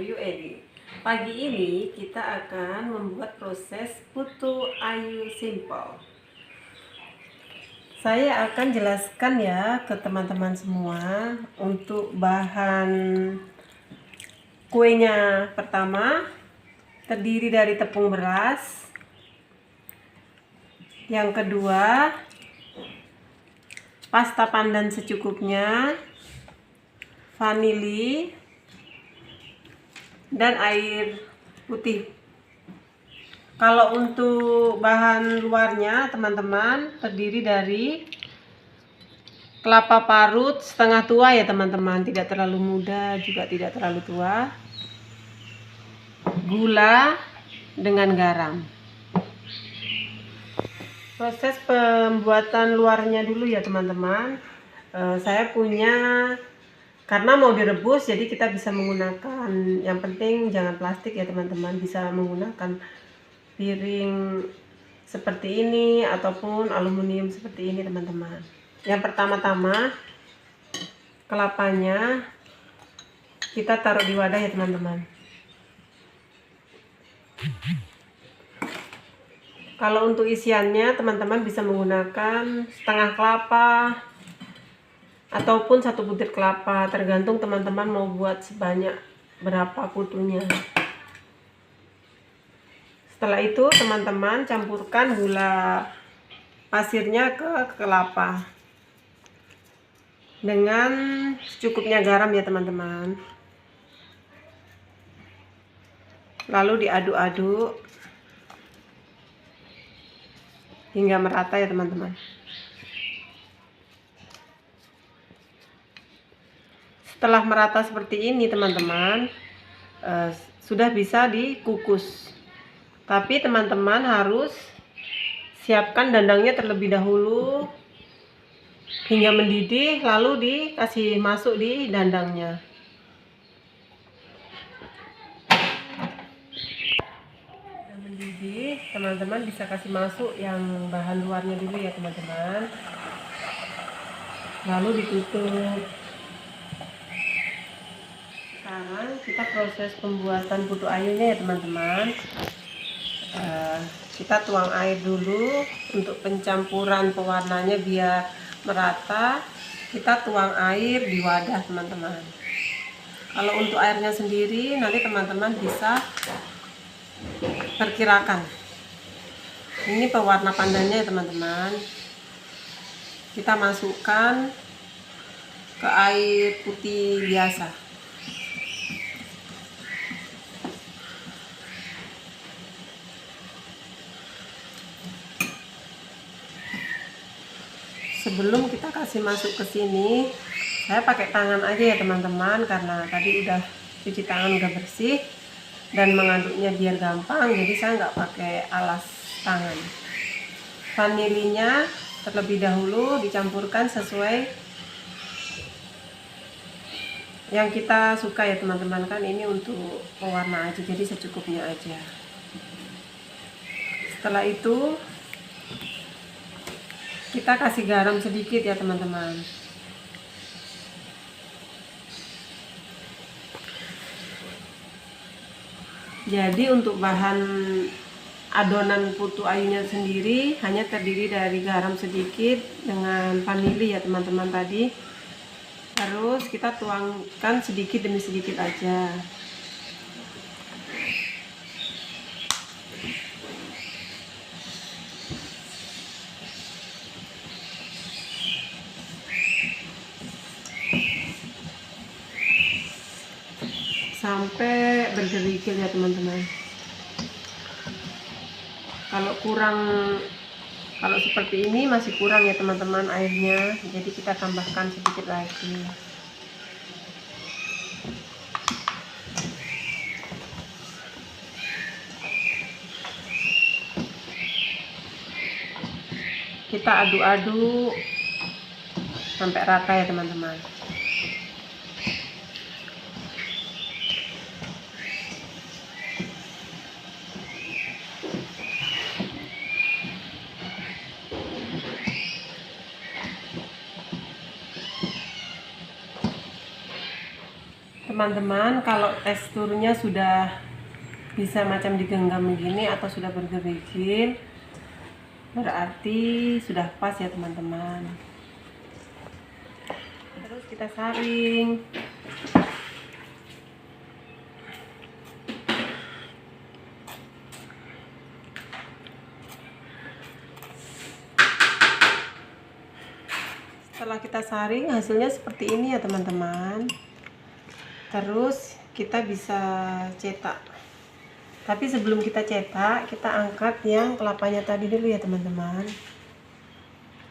You Edi. Pagi ini kita akan membuat proses putu ayu simple. Saya akan jelaskan ya ke teman-teman semua untuk bahan kuenya. Pertama, terdiri dari tepung beras. Yang kedua, pasta pandan secukupnya, vanili, dan air putih. Kalau untuk bahan luarnya teman-teman terdiri dari kelapa parut setengah tua ya teman-teman, tidak terlalu muda juga tidak terlalu tua, gula dengan garam. Proses pembuatan luarnya dulu ya teman-teman. Saya punya, karena mau direbus jadi kita bisa menggunakan, yang penting jangan plastik ya teman-teman, bisa menggunakan piring seperti ini ataupun aluminium seperti ini teman-teman. Yang pertama-tama kelapanya kita taruh di wadah ya teman-teman. Kalau untuk isiannya teman-teman bisa menggunakan setengah kelapa ataupun 1 butir kelapa, tergantung teman-teman mau buat sebanyak berapa putunya. Setelah itu teman-teman campurkan gula pasirnya ke kelapa dengan secukupnya garam ya teman-teman. Lalu diaduk-aduk hingga merata ya teman-teman. Setelah merata seperti ini teman-teman, sudah bisa dikukus. Tapi teman-teman harus siapkan dandangnya terlebih dahulu hingga mendidih, lalu dikasih masuk di dandangnya. Sudah mendidih, teman-teman bisa kasih masuk yang bahan luarnya dulu ya teman-teman. Lalu ditutup. Sekarang kita proses pembuatan putu ayunya ya teman-teman. Kita tuang air dulu untuk pencampuran pewarnanya biar merata. Kita tuang air di wadah teman-teman. Kalau untuk airnya sendiri nanti teman-teman bisa perkirakan. Ini pewarna pandannya ya teman-teman. Kita masukkan ke air putih biasa. Sebelum kita kasih masuk ke sini, saya pakai tangan aja ya teman-teman, karena tadi udah cuci tangan, udah bersih, dan mengaduknya biar gampang, jadi saya nggak pakai alas tangan. Vanilinya terlebih dahulu dicampurkan sesuai yang kita suka ya teman-teman, kan ini untuk pewarna aja, jadi secukupnya aja. Setelah itu kita kasih garam sedikit ya teman-teman. Jadi untuk bahan adonan putu ayunya sendiri hanya terdiri dari garam sedikit dengan vanili ya teman-teman tadi. Terus kita tuangkan sedikit demi sedikit aja. Sampai bergerigil ya teman-teman. Kalau seperti ini masih kurang ya teman-teman airnya, jadi kita tambahkan sedikit lagi. Kita aduk-aduk sampai rata ya teman-teman. teman-teman, kalau teksturnya sudah bisa macam digenggam begini atau sudah bergerigil, berarti sudah pas ya teman-teman. Terus kita saring. Setelah kita saring, hasilnya seperti ini ya teman-teman. Terus kita bisa cetak. Tapi sebelum kita cetak, kita angkat yang kelapanya tadi dulu ya teman-teman.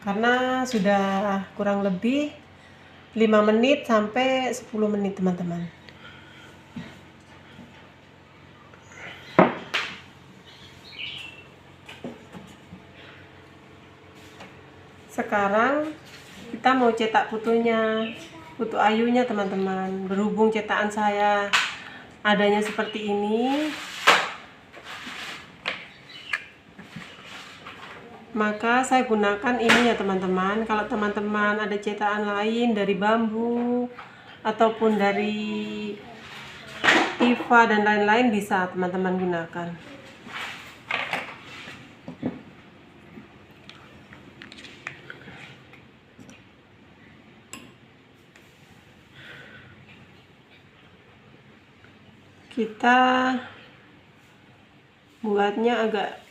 Karena sudah kurang lebih 5 menit sampai 10 menit teman-teman. Sekarang kita mau cetak putunya, putu ayunya teman-teman. Berhubung cetakan saya adanya seperti ini, maka saya gunakan ini ya teman-teman. Kalau teman-teman ada cetakan lain dari bambu ataupun dari Tifa dan lain-lain, bisa teman-teman gunakan. Kita buatnya agak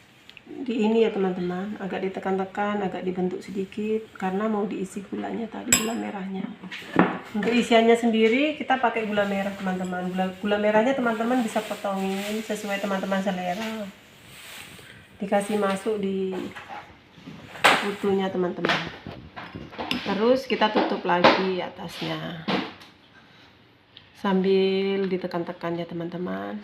di ini ya teman-teman, agak ditekan-tekan, agak dibentuk sedikit karena mau diisi gulanya tadi, gula merahnya. Untuk isiannya sendiri kita pakai gula merah teman-teman. Gula merahnya teman-teman bisa potongin sesuai teman-teman selera, dikasih masuk di putunya teman-teman. Terus kita tutup lagi atasnya sambil ditekan-tekan ya teman-teman.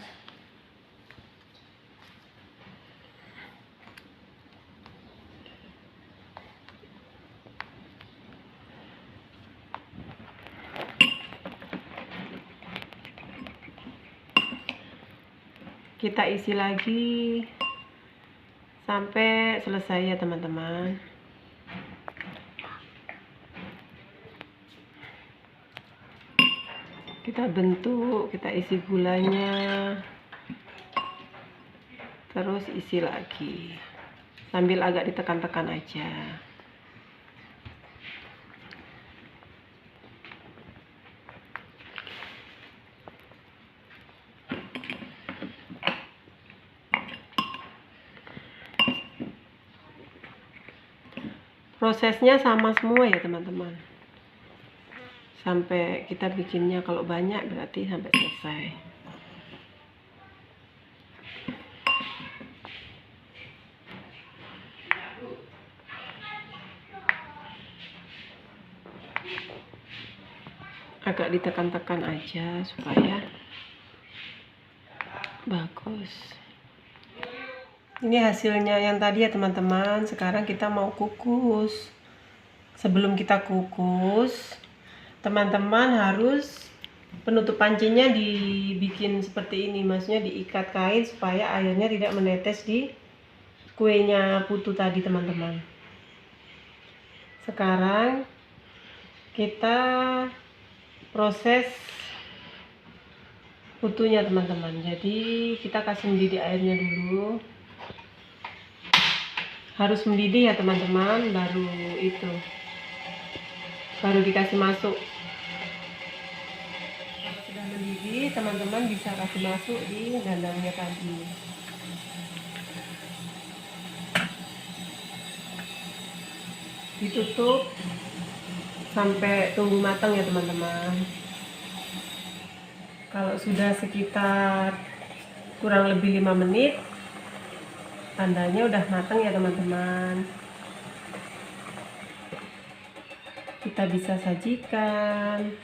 Kita isi lagi sampai selesai ya teman-teman. Kita bentuk, kita isi gulanya, terus isi lagi sambil agak ditekan-tekan aja. Prosesnya sama semua ya teman-teman, sampai kita bikinnya. Kalau banyak berarti sampai selesai. Agak ditekan-tekan aja supaya bagus. Ini hasilnya yang tadi ya teman-teman. Sekarang kita mau kukus. Sebelum kita kukus, teman-teman harus penutup pancinya dibikin seperti ini, maksudnya diikat kain supaya airnya tidak menetes di kuenya putu tadi teman-teman. Sekarang kita proses putunya teman-teman. Jadi kita kasih mendidih airnya dulu, harus mendidih ya teman-teman, baru dikasih masuk. Kalau sudah mendidih, teman-teman bisa kasih masuk di dandangnya tadi. Ditutup sampai tunggu matang ya teman-teman. Kalau sudah sekitar kurang lebih 5 menit, tandanya udah matang ya teman-teman. Kita bisa sajikan.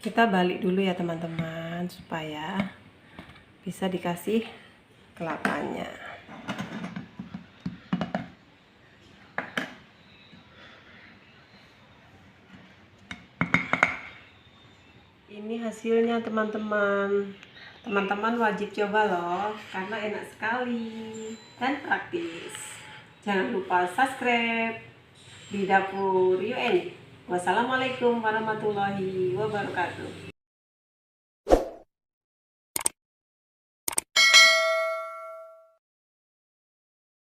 Kita balik dulu ya teman-teman supaya bisa dikasih kelapanya. hasilnya teman-teman. Teman-teman wajib coba loh, karena enak sekali dan praktis. Jangan lupa subscribe di Dapur UN. Wassalamualaikum warahmatullahi wabarakatuh.